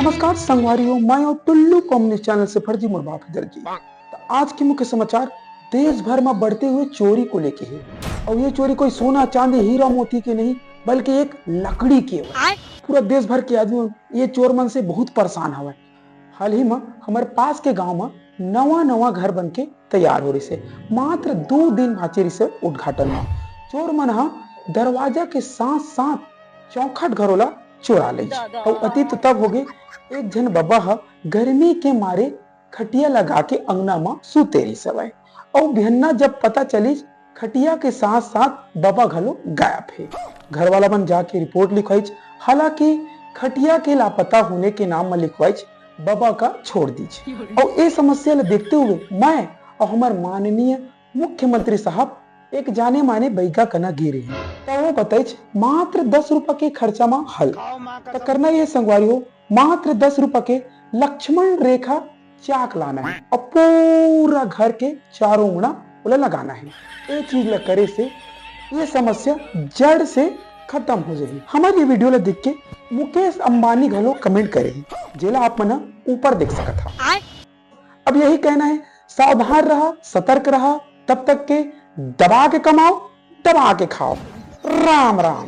नमस्कार संगवारियों, मैं और टुल्लू कम्युनिस्ट चैनल से फर्जी मुर्बाब हैदर जी। तो आज के मुख्य समाचार देश भर में बढ़ते हुए चोरी को लेके है। और ये चोरी कोई सोना चांदी हीरा मोती की नहीं बल्कि एक लकड़ी की है। पूरा देश भर के आदमी ये चोर मन से बहुत परेशान हवा। हाल ही में हमारे पास के गांव में नवा नवा घर बन के तैयार हो रही से मात्र 2 दिन बाचे रही से उद्घाटन में चोर मन दरवाजा के साथ साथ चौखट घरोला चोरा ले। और अति तो तब हो गए एक जन बाबा गर्मी के मारे खटिया लगा के अंगना में सुते रही सवाई। और भिन्ना जब पता चली खटिया के साथ साथ बाबा घलो गायब है। घर वाला बन जाके रिपोर्ट लिखवाई। हालांकि खटिया के लापता होने के नाम में लिखवाई बाबा का छोड़ दीजिए। और ये समस्या ले देखते हुए मैं और हमारे माननीय मुख्यमंत्री साहब एक जाने माने बैगा कना गिरे हैं। तो वो बताइए मात्र 10 रुपए के खर्चा में हल तो करना ये संगवारी हो। मात्र 10 रुपए के लक्ष्मण रेखा चाक लाना है और पूरा घर के चारों उंगना बोला लगाना है। ये चीज ला करे से ये समस्या जड़ से खत्म हो जाएगी। हमारी वीडियो ला देख के मुकेश अंबानी घलो कमेंट करे जेला आप मना ऊपर देख सकता था। अब यही कहना है, सावधान रहा, सतर्क रहा, तब तक के दबा के कमाओ, दबा के खाओ। राम राम।